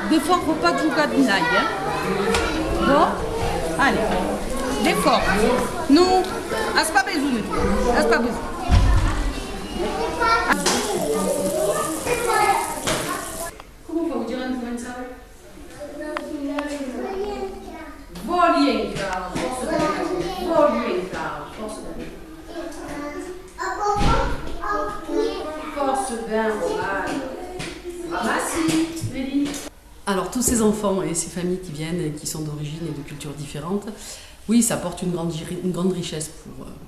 des fois, faut pas jugar demais, hein? Bon? Allez, des fois. Nous, as pas besoin. As pas besoin. Como vou dire un peu ça? Volienka, force bien, Alors tous ces enfants et ces familles qui viennent et qui sont d'origine et de cultures différentes, oui, ça apporte une grande richesse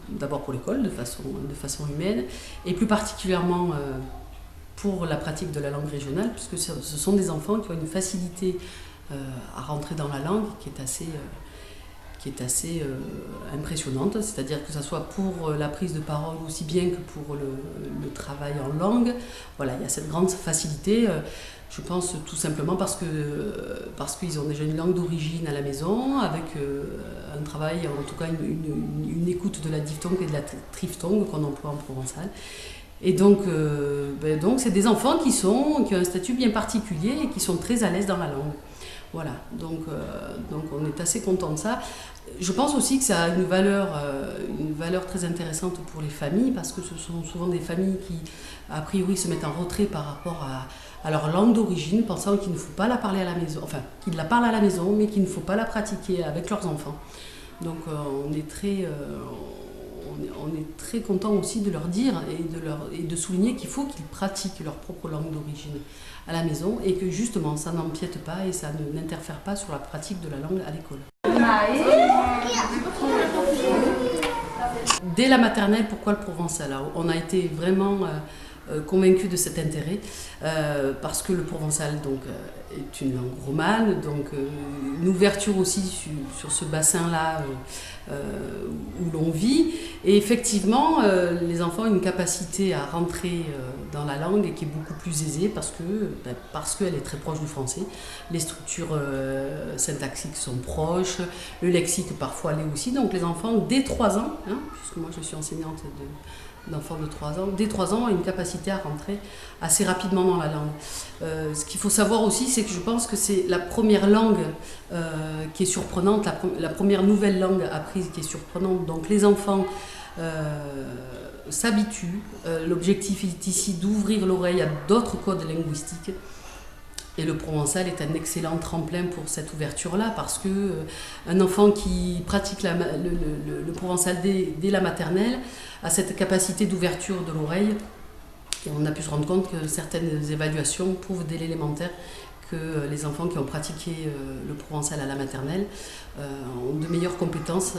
d'abord pour l'école de façon humaine et plus particulièrement pour la pratique de la langue régionale, puisque ce sont des enfants qui ont une facilité à rentrer dans la langue qui est assez impressionnante, c'est-à-dire que ce soit pour la prise de parole aussi bien que pour le travail en langue. Voilà, il y a cette grande facilité, je pense tout simplement parce qu'ils ont déjà une langue d'origine à la maison, avec un travail, en tout cas une écoute de la diphtongue et de la triphtongue qu'on emploie en provençal. Et donc c'est des enfants qui ont un statut bien particulier et qui sont très à l'aise dans la langue. Voilà, donc on est assez content de ça. Je pense aussi que ça a une valeur très intéressante pour les familles, parce que ce sont souvent des familles qui, a priori, se mettent en retrait par rapport à leur langue d'origine, pensant qu'il ne faut pas la parler à la maison, enfin, qu'ils la parlent à la maison, mais qu'il ne faut pas la pratiquer avec leurs enfants. Donc on est très content aussi de leur dire et de souligner qu'il faut qu'ils pratiquent leur propre langue d'origine à la maison et que justement ça n'empiète pas et ça n'interfère pas sur la pratique de la langue à l'école. Dès la maternelle, pourquoi le provençal? On a été vraiment convaincus de cet intérêt parce que le provençal est une langue romane, donc une ouverture aussi sur ce bassin-là où l'on vit. Et effectivement, les enfants ont une capacité à rentrer dans la langue et qui est beaucoup plus aisée parce qu'elle est très proche du français. Les structures syntaxiques sont proches, le lexique parfois l'est aussi. Donc les enfants, dès 3 ans, puisque moi je suis enseignante d'enfants de 3 ans, dès 3 ans, ont une capacité à rentrer assez rapidement dans la langue. Ce qu'il faut savoir aussi, c'est que je pense que c'est la première langue qui est surprenante, la première nouvelle langue apprise qui est surprenante. Donc les enfants s'habituent. L'objectif est ici d'ouvrir l'oreille à d'autres codes linguistiques. Et le provençal est un excellent tremplin pour cette ouverture-là, parce qu'un enfant qui pratique le provençal dès la maternelle a cette capacité d'ouverture de l'oreille. Et on a pu se rendre compte que certaines évaluations prouvent dès l'élémentaire que les enfants qui ont pratiqué le provençal à la maternelle ont de meilleures compétences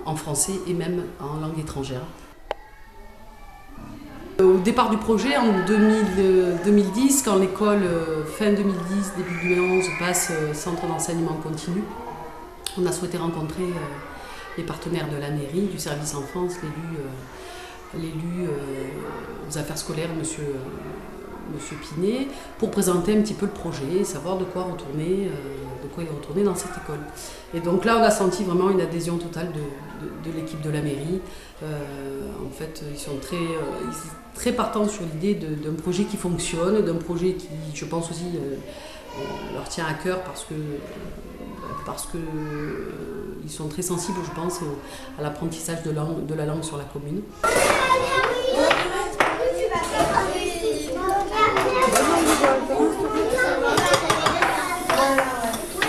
en français et même en langue étrangère. Au départ du projet, en 2010, quand l'école, fin 2010, début 2011, passe centre d'enseignement continu, on a souhaité rencontrer les partenaires de la mairie, du service enfance, l'élu aux affaires scolaires, monsieur Pinet, pour présenter un petit peu le projet, savoir de quoi il retournait dans cette école. Et donc là, on a senti vraiment une adhésion totale de l'équipe de la mairie. En fait, ils sont très partants sur l'idée d'un projet qui fonctionne, d'un projet qui, je pense aussi, leur tient à cœur parce que ils sont très sensibles, je pense, à l'apprentissage de la langue sur la commune.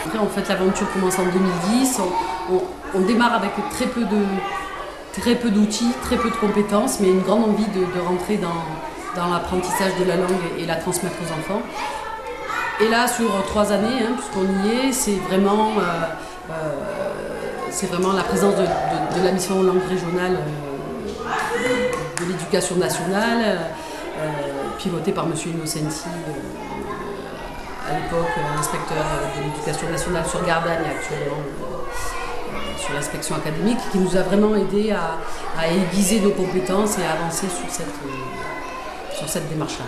Après, en fait, l'aventure commence en 2010. On démarre avec très peu d'outils, très peu de compétences, mais une grande envie de rentrer dans l'apprentissage de la langue et la transmettre aux enfants. Et là, sur 3 années, puisqu'on y est, c'est vraiment la présence de la mission langue régionale de l'éducation nationale, pilotée par M. Innocenti, à l'époque inspecteur de l'éducation nationale sur Gardanne et actuellement sur l'inspection académique, qui nous a vraiment aidé à aiguiser nos compétences et à avancer sur cette démarche-là.